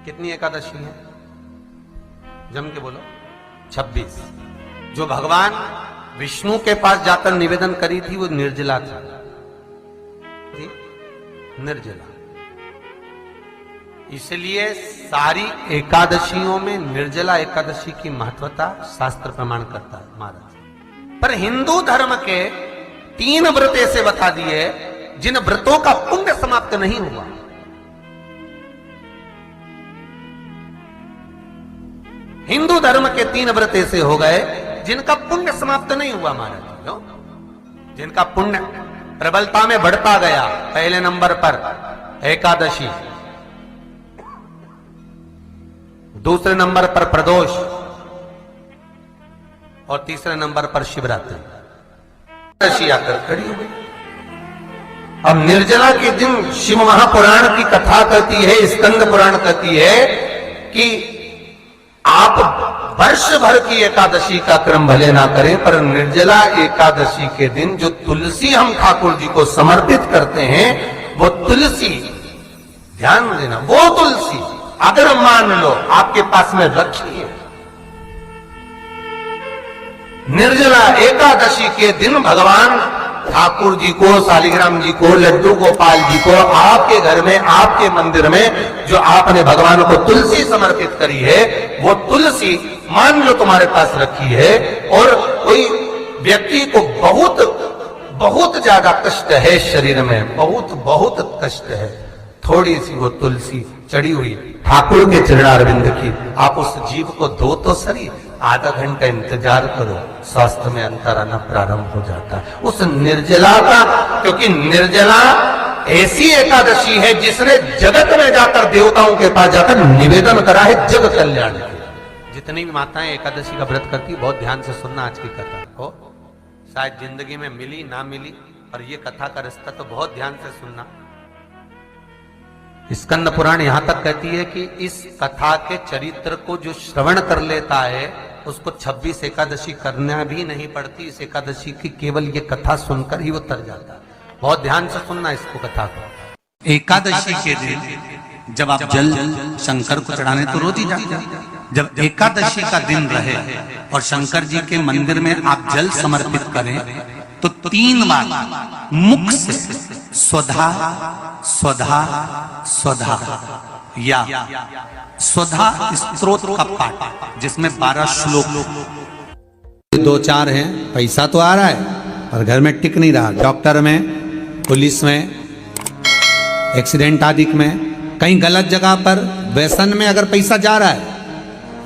कितनी एकादशी है? जम के बोलो। 26। जो भगवान विष्णु के पास जाकर निवेदन करी थी वो निर्जला था, निर्जला। इसलिए सारी एकादशियों में निर्जला एकादशी की महत्वता शास्त्र प्रमाण करता है महाराज। पर हिंदू धर्म के 3 व्रत ऐसे बता दिए जिन व्रतों का पुण्य समाप्त नहीं हुआ। हिंदू धर्म के 3 व्रत ऐसे हो गए जिनका पुण्य समाप्त नहीं हुआ महाराज, जिनका पुण्य प्रबलता में बढ़ता गया। पहले नंबर पर एकादशी, दूसरे नंबर पर प्रदोष और तीसरे नंबर पर शिवरात्रि। एकादशी आकर खड़ी हो गई। अब निर्जला के दिन शिव महापुराण की कथा कहती है, स्कंद पुराण कहती है कि आप वर्ष भर की एकादशी का क्रम भले ना करें, पर निर्जला एकादशी के दिन जो तुलसी हम ठाकुर जी को समर्पित करते हैं, वो तुलसी, ध्यान देना, वो तुलसी अगर मान लो आपके पास में रखी है, निर्जला एकादशी के दिन भगवान ठाकुर जी को, शालिग्राम जी को, लड्डू गोपाल जी को आपके घर में, आपके मंदिर में जो आपने भगवान को तुलसी समर्पित करी है, वो तुलसी मान लो तुम्हारे पास रखी है और कोई व्यक्ति को बहुत बहुत ज्यादा कष्ट है शरीर में, बहुत बहुत कष्ट है, थोड़ी सी वो तुलसी चढ़ी हुई ठाकुर के चरणारविंद की, आप उस जीव को दो तो सही, आधा घंटा इंतजार करो, स्वास्थ्य में अंतर आना प्रारंभ हो जाता है उस निर्जला का। क्योंकि निर्जला ऐसी एकादशी है जिसने जगत में जाकर, देवताओं के पास जाकर निवेदन करा है जग कल्याण के। जितनी भी माताएं एकादशी का व्रत करती, बहुत ध्यान से सुनना आज की कथा हो, शायद जिंदगी में मिली ना मिली, पर ये कथा का रिश्ता तो बहुत ध्यान से सुनना। स्कंद पुराण यहां तक कहती है कि इस कथा के चरित्र को जो श्रवण कर लेता है उसको 26 एकादशी करना भी नहीं पड़ती। इस एकादशी की केवल ये कथा सुनकर ही वो तर जाता है। बहुत ध्यान से सुनना इसको, कथा को। एकादशी के दिन जब आप जल शंकर को चढ़ाने तो रोज ही जाते हैं, जब एकादशी का दिन रहे और शंकर जी के मंदिर में आप जल समर्पित करें तो 3 बार मुख से स्वधा स्वधा स्वधा या स्वधा स्तोत्र का पाठ, जिसमें 12 श्लोक, 2-4 हैं। पैसा तो आ रहा है पर घर में टिक नहीं रहा, डॉक्टर में, पुलिस में, एक्सीडेंट आदि में, कहीं गलत जगह पर व्यसन में अगर पैसा जा रहा है,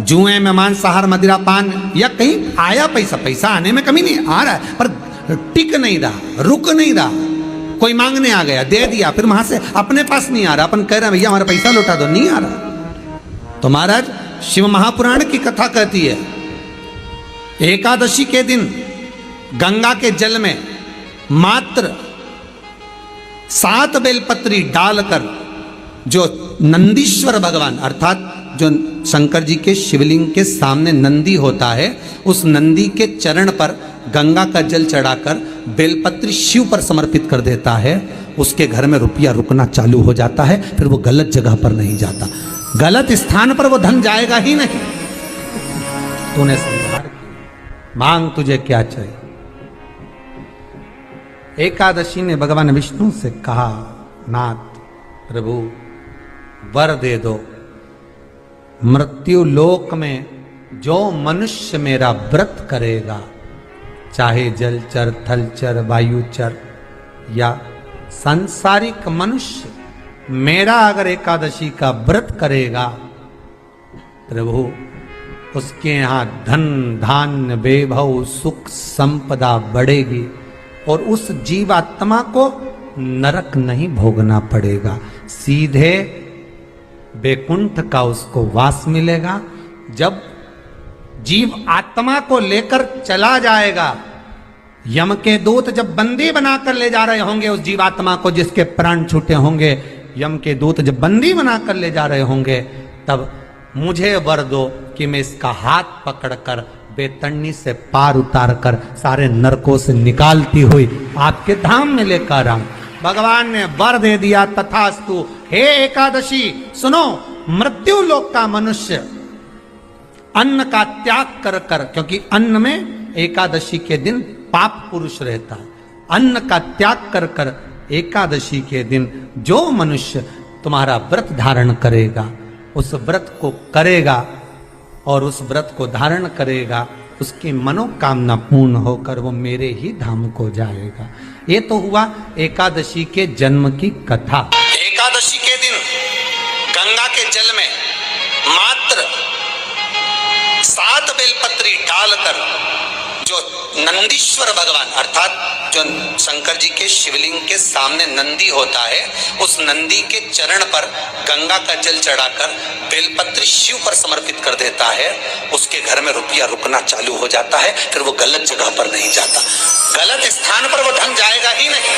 जुए में, मांसाहार, मदिरा पान, या कहीं आया पैसा, पैसा आने में कमी नहीं, आ रहा है पर टिक नहीं रहा, रुक नहीं रहा, कोई मांगने आ गया, दे दिया, फिर वहां से अपने पास नहीं आ रहा, अपन कह रहे हैं भैया हमारा पैसा लौटा दो, नहीं आ रहा। तो महाराज शिव महापुराण की कथा कहती है एकादशी के दिन गंगा के जल में मात्र 7 बेलपत्री डालकर जो नंदीश्वर भगवान, अर्थात जो शंकर जी के शिवलिंग के सामने नंदी होता है, उस नंदी के चरण पर गंगा का जल चढ़ाकर बेलपत्री शिव पर समर्पित कर देता है, उसके घर में रुपया रुकना चालू हो जाता है, फिर वो गलत जगह पर नहीं जाता, गलत स्थान पर वो धन जाएगा ही नहीं। तूने समझा, मांग तुझे क्या चाहिए। एकादशी ने भगवान विष्णु से कहा, नाथ प्रभु वर दे दो, मृत्यु लोक में जो मनुष्य मेरा व्रत करेगा, चाहे जलचर, थलचर, वायुचर या सांसारिक मनुष्य, मेरा अगर एकादशी का व्रत करेगा, प्रभु उसके यहां धन धान्य वैभव सुख संपदा बढ़ेगी और उस जीवात्मा को नरक नहीं भोगना पड़ेगा, सीधे वैकुंठ का उसको वास मिलेगा। जब जीव आत्मा को लेकर चला जाएगा, यम के दूत जब बंदी बनाकर ले जा रहे होंगे उस जीवात्मा को, जिसके प्राण छूटे होंगे, यम के दूत जब बंदी बनाकर ले जा रहे होंगे, तब मुझे वर दो कि मैं इसका हाथ पकड़कर बेतरनी से पार उतार कर सारे नरकों से निकालती हुई आपके धाम में लेकर आऊं। भगवान ने वर दे दिया, तथास्तु। हे एकादशी सुनो, मृत्यु लोक का मनुष्य अन्न का त्याग कर कर, क्योंकि अन्न में एकादशी के दिन पाप पुरुष रहता है, अन्न का त्याग कर कर एकादशी के दिन जो मनुष्य तुम्हारा व्रत धारण करेगा, उस व्रत को करेगा और उस व्रत को धारण करेगा, उसकी मनोकामना पूर्ण होकर वो मेरे ही धाम को जाएगा। ये तो हुआ एकादशी के जन्म की कथा। एकादशी के दिन गंगा के जल में मात्र 7 बेलपत्री डालकर जो नंदीश्वर भगवान अर्थात जो शंकर जी के शिवलिंग के सामने नंदी होता है, उस नंदी के चरण पर गंगा का जल चढ़ाकर बेलपत्री शिव पर समर्पित कर देता है, उसके घर में रुपया रुकना चालू हो जाता है। फिर वो गलत जगह पर नहीं जाता, गलत स्थान पर वो धन जाएगा ही नहीं।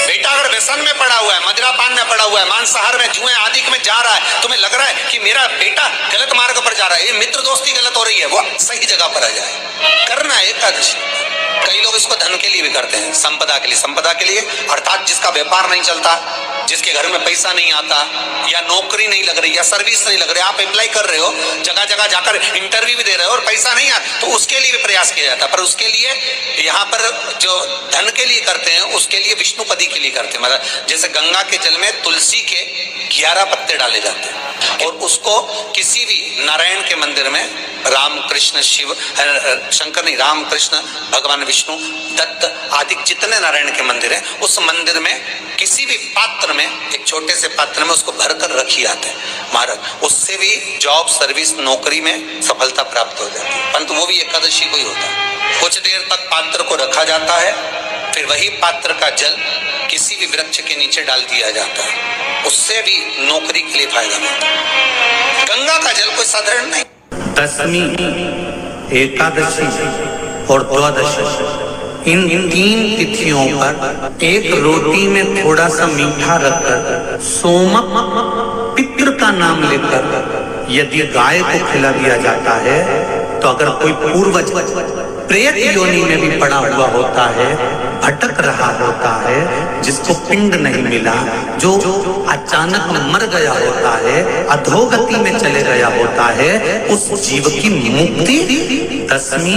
बेटा अगर व्यसन में पड़ा हुआ है, मदिरापान में पड़ा हुआ है, मांसाहार में, जुए आदि में जा रहा है, तुम्हें लग रहा है कि मेरा बेटा गलत मार्ग पर जा रहा है, ये मित्र दोस्ती गलत हो रही है, वो सही जगह पर आ जाए। करना है एकादशी। कई लोग इसको धन के लिए भी करते हैं, संपदा के लिए। संपदा के लिए अर्थात जिसका व्यापार नहीं चलता, जिसके घर में पैसा नहीं आता, या नौकरी नहीं लग रही, या सर्विस नहीं लग रही, आप अप्लाई कर रहे हो, जगह जगह जाकर इंटरव्यू भी दे रहे हो और पैसा नहीं आता, तो उसके लिए भी प्रयास किया जाता है। पर उसके लिए यहाँ पर जो धन के लिए करते हैं, उसके लिए विष्णुपदी के लिए करते हैं। मतलब जैसे गंगा के जल में तुलसी के 11 पत्ते डाले जाते हैं और उसको किसी भी नारायण के मंदिर में, राम कृष्ण शिव शंकर नहीं, राम कृष्ण भगवान विष्णु दत्त आदि जितने नारायण के मंदिर हैं, उस मंदिर में किसी भी पात्र में, एक छोटे से पात्र में उसको भरकर रखी जाते हैं महाराज। उससे भी जॉब सर्विस नौकरी में सफलता प्राप्त हो जाती है, परंतु वो भी एकादशी को ही होता है। कुछ देर तक पात्र को रखा जाता है, फिर वही पात्र का जल किसी भी वृक्ष के नीचे डाल दिया जाता है, उससे भी नौकरी के लिए फायदा मिलता है। गंगा का जल कोई साधारण नहीं। दशमी, एकादशी और द्वादशी, इन 3 तिथियों पर एक रोटी में थोड़ा सा मीठा रखकर सोमक पितृ का नाम लेकर यदि गाय को खिला दिया जाता है, तो अगर कोई पूर्वज प्रेत योनि में भी पड़ा हुआ होता है, भटक रहा होता है, जिसको पिंड नहीं मिला, जो अचानक मर गया होता है, अधोगति में चले गया होता है, उस जीव की मुक्ति दशमी,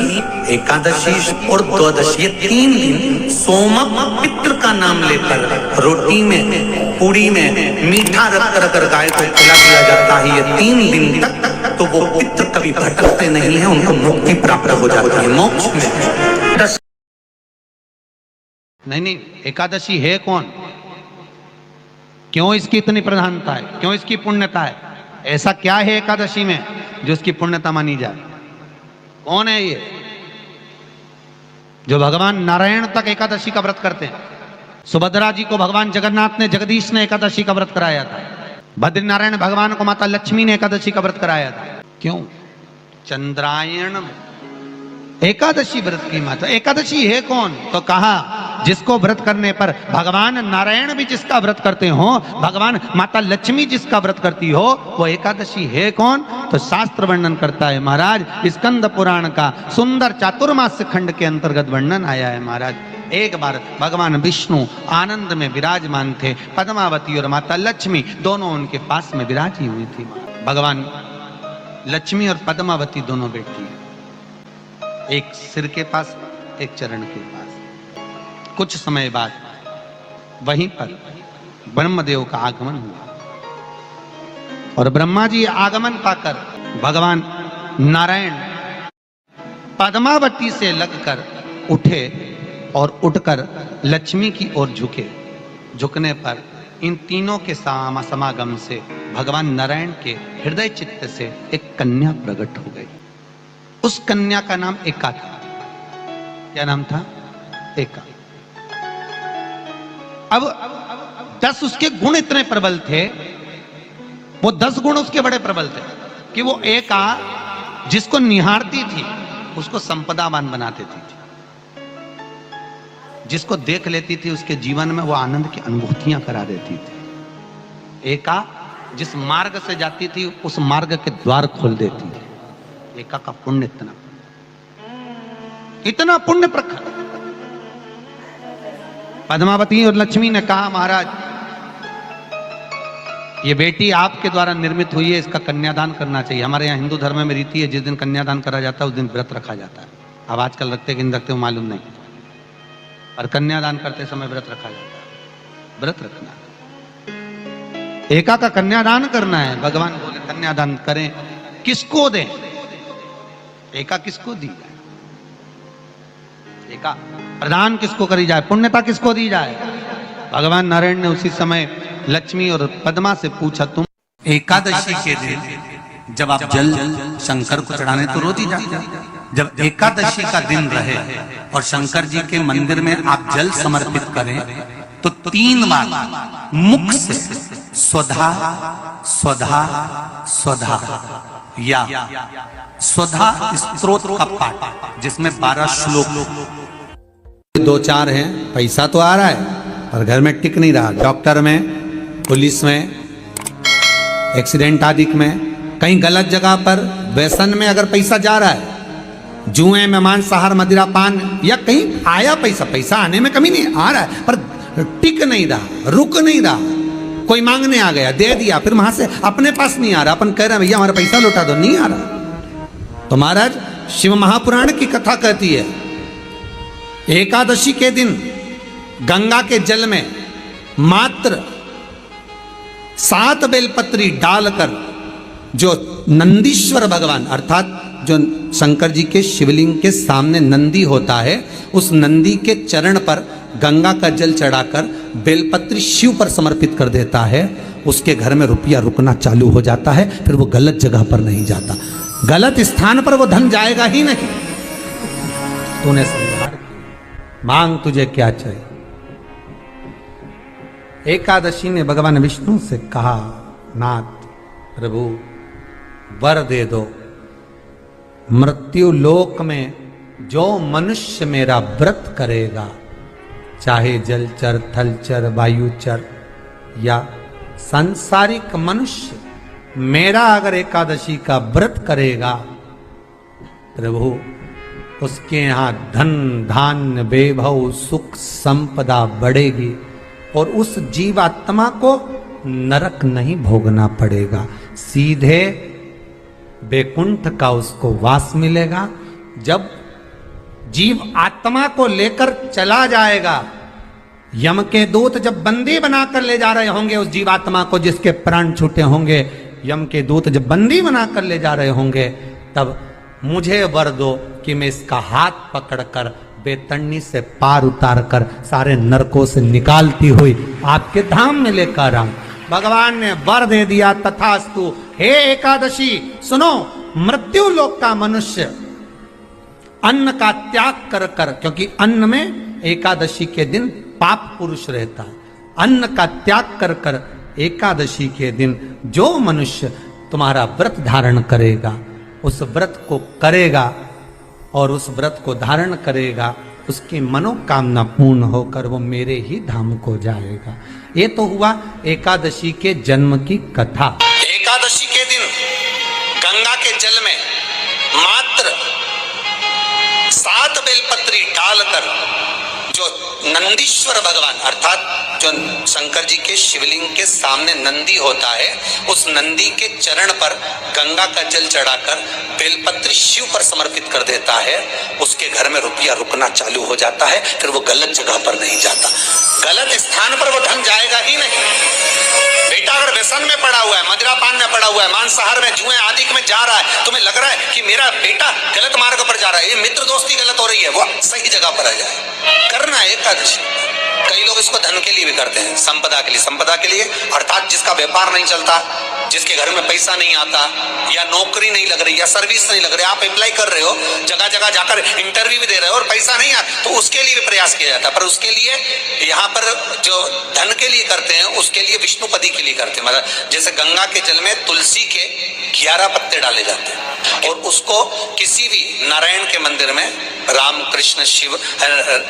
एकादशी और द्वादशी, ये 3 दिन सोमक पितृ का नाम लेकर रोटी में, पूड़ी में मीठा रख कर गाय को खिला दिया जाता है। ये 3 दिन तक तो वो पितृ कभी भटकते नहीं है, उनको मुक्ति प्राप्त हो जाती है, मोक्ष में। नहीं, एकादशी है कौन, क्यों इसकी इतनी प्रधानता है, क्यों इसकी पुण्यता है, ऐसा क्या है एकादशी में जो इसकी पुण्यता मानी जाए? कौन है ये जो भगवान नारायण तक एकादशी का व्रत करते हैं? सुभद्रा जी को भगवान जगन्नाथ ने, जगदीश ने एकादशी का व्रत कराया था। बद्रीनारायण भगवान को माता लक्ष्मी ने एकादशी का व्रत कराया था। क्यों? चंद्रायण एकादशी व्रत की माता। एकादशी है कौन? तो कहा जिसको व्रत करने पर भगवान नारायण भी जिसका व्रत करते हो, भगवान माता लक्ष्मी जिसका व्रत करती हो, वो एकादशी है कौन? तो शास्त्र वर्णन करता है महाराज, स्कंद पुराण का सुंदर चातुर्मास्य खंड के अंतर्गत वर्णन आया है महाराज। एक बार भगवान विष्णु आनंद में विराजमान थे, पद्मावती और माता लक्ष्मी दोनों उनके पास में विराजी हुई थी। भगवान लक्ष्मी और पद्मावती दोनों बैठी, एक सिर के पास, एक चरण के पास। कुछ समय बाद वहीं पर ब्रह्मदेव का आगमन हुआ और ब्रह्मा जी आगमन पाकर भगवान नारायण पद्मावती से लगकर उठे और उठकर लक्ष्मी की ओर झुके। झुकने पर इन तीनों के समागम से भगवान नारायण के हृदय चित्त से एक कन्या प्रकट हो गई। उस कन्या का नाम एका था। क्या नाम था? एका। अब 10 उसके गुण इतने प्रबल थे, वो 10 गुण उसके बड़े प्रबल थे कि वो एका जिसको निहारती थी उसको संपदावान बना देती थी, जिसको देख लेती थी उसके जीवन में वो आनंद की अनुभूतियां करा देती थी। एका जिस मार्ग से जाती थी उस मार्ग के द्वार खोल देती थी। एका का पुण्य इतना पुण्य प्रखर। पद्मावती और लक्ष्मी ने कहा महाराज ये बेटी आपके द्वारा निर्मित हुई है, इसका कन्यादान करना चाहिए। हमारे यहाँ हिंदू धर्म में रीति है, जिस दिन कन्यादान करा जाता है उस दिन व्रत रखा जाता है। अब आजकल रखते कि नहीं रखते हो मालूम नहीं, और कन्यादान करते समय व्रत रखा जाता है। व्रत रखना, एका का कन्यादान करना है। भगवान बोले कन्यादान करें, किसको दें? एका किसको दी जाए? एका प्रदान किसको करी जाए? पुण्यता किसको दी जाए? भगवान नारायण ने उसी समय लक्ष्मी और पद्मा से पूछा, तुम एकादशी के दिन जब आप जल शंकर को चढ़ाने तो रोज ही जाते, जब एकादशी का दिन रहे और शंकर जी के मंदिर में आप जल समर्पित करें तो 3 बार मुख से स्वधा स्वधा स्वधा या स्वधा स्तोत्र का पाठ, जिसमें 12 श्लोक 2-4 हैं। पैसा तो आ रहा है पर घर में टिक नहीं रहा। डॉक्टर में, पुलिस में, एक्सीडेंट आदि में, कहीं गलत जगह पर, व्यसन में अगर पैसा जा रहा है, जुए में, मांसाहार, मदिरा पान, या कहीं आया पैसा, पैसा आने में कमी नहीं, आ रहा है पर टिक नहीं रहा, रुक नहीं रहा। कोई मांगने आ गया, दे दिया, फिर वहां से अपने पास नहीं आ रहा, अपन कह रहे हैं भैया हमारा पैसा लौटा दो, नहीं आ रहा। तो महाराज शिव महापुराण की कथा कहती है, एकादशी के दिन गंगा के जल में मात्र 7 बेलपत्री डालकर जो नंदीश्वर भगवान अर्थात जो शंकर जी के शिवलिंग के सामने नंदी होता है, उस नंदी के चरण पर गंगा का जल चढ़ाकर बेलपत्री शिव पर समर्पित कर देता है, उसके घर में रुपया रुकना चालू हो जाता है। फिर वो गलत जगह पर नहीं जाता, गलत स्थान पर वो धन जाएगा ही नहीं। तूने समझा, मांग तुझे क्या चाहिए। एकादशी ने भगवान विष्णु से कहा, नाथ प्रभु वर दे दो, मृत्यु लोक में जो मनुष्य मेरा व्रत करेगा, चाहे जलचर, थलचर, वायुचर या सांसारिक मनुष्य, मेरा अगर एकादशी का व्रत करेगा, प्रभु उसके यहां धन धान्य वैभव सुख संपदा बढ़ेगी और उस जीवात्मा को नरक नहीं भोगना पड़ेगा, सीधे वैकुंठ का उसको वास मिलेगा। जब जीव आत्मा को लेकर चला जाएगा, यम के दूत जब बंदी बनाकर ले जा रहे होंगे उस जीवात्मा को, जिसके प्राण छूटे होंगे, यम के दूत जब बंदी बनाकर ले जा रहे होंगे, तब मुझे वर दो कि मैं इसका हाथ पकड़कर बेतन्नी से पार उतार कर सारे नरकों से निकालती हुई आपके धाम में लेकर आऊं। भगवान ने वर दे दिया, तथास्तु। हे एकादशी सुनो, मृत्यु लोक का मनुष्य अन्न का त्याग कर कर, क्योंकि अन्न में एकादशी के दिन पाप पुरुष रहता है, अन्न का त्याग कर कर एकादशी के दिन जो मनुष्य तुम्हारा व्रत धारण करेगा, उस व्रत को करेगा और उस व्रत को धारण करेगा, उसकी मनोकामना पूर्ण होकर वो मेरे ही धाम को जाएगा। ये तो हुआ एकादशी के जन्म की कथा। एकादशी के दिन गंगा के जल में मात्र 7 बेलपत्री डालकर जो नंदीश्वर भगवान अर्थात जो शंकर जी के शिवलिंग के सामने नंदी होता है, उस नंदी के चरण पर गंगा का जल चढ़ाकर बेलपत्री शिव पर समर्पित कर देता है, उसके घर में रुपया रुकना चालू हो जाता है। फिर वो गलत जगह पर नहीं जाता, गलत स्थान पर वो धन जाएगा ही नहीं। बेटा अगर व्यसन में पड़ा हुआ है, मदिरा पान में पड़ा हुआ है, मांसाहार में, जुए आदि में जा रहा है, तुम्हें लग रहा है कि मेरा बेटा गलत मार्ग पर जा रहा है, ये मित्र दोस्ती गलत हो रही है, वो सही जगह पर आ जाए। करना है एकादशी। कई लोग इसको धन के लिए भी करते हैं, संपदा के लिए। संपदा के लिए अर्थात जिसका व्यापार नहीं चलता, जिसके घर में पैसा नहीं आता, या नौकरी नहीं लग रही, या सर्विस नहीं लग रही, आप अप्लाई कर रहे हो, जगह जगह जाकर इंटरव्यू भी दे रहे हो और पैसा नहीं आता, तो उसके लिए भी प्रयास किया जाता है। पर उसके लिए यहाँ पर जो धन के लिए करते हैं, उसके लिए विष्णुपदी के लिए करते हैं। मतलब जैसे गंगा के जल में तुलसी के 11 पत्ते डाले जाते हैं और उसको किसी भी नारायण के मंदिर में, राम कृष्ण शिव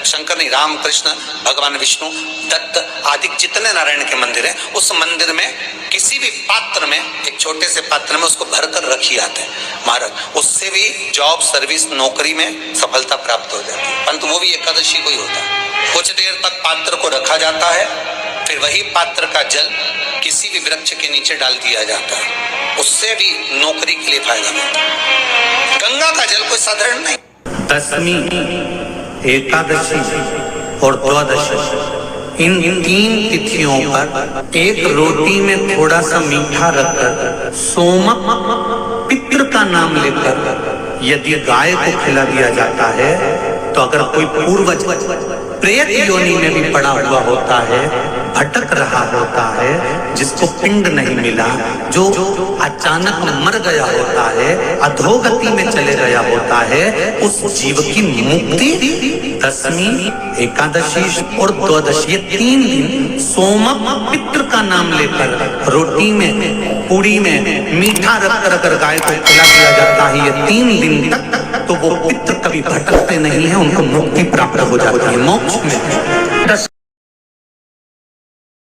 शंकर नहीं, राम कृष्ण भगवान विष्णु दत्त आदि जितने नारायण के मंदिर हैं, उस मंदिर में किसी भी पात्र में, एक छोटे से पात्र में उसको भरकर रखी जाते हैं महाराज। उससे भी जॉब सर्विस नौकरी में सफलता प्राप्त हो जाती है, परंतु वो भी एकादशी को ही होता है। कुछ देर तक पात्र को रखा जाता है, फिर वही पात्र का जल किसी भी वृक्ष के नीचे डाल दिया जाता है, उससे भी नौकरी के लिए फायदा मिलता है। गंगा का जल कोई साधारण नहीं। दशमी, एकादशी और द्वादशी, इन 3 तिथियों पर एक रोटी में थोड़ा सा मीठा रखकर सोमक पितृ का नाम लेकर यदि गाय को खिला दिया जाता है, तो अगर कोई पूर्वज प्रेत योनि में भी पड़ा हुआ होता है, भटक रहा होता है, जिसको पिंड नहीं मिला, जो अचानक मर गया होता है, अधोगति में चले गया होता है, उस जीव की मुक्ति दशमी, एकादशी और द्वादशी, ये 3 दिन सोमक पितृ का नाम लेकर रोटी में, पूड़ी में मीठा रखकर अगर गाय को खिला दिया जाता है, ये 3 दिन तक, तो वो पितृ कभी भटकते नहीं है, उनको मुक्ति प्राप्त हो जाती है, मोक्ष में।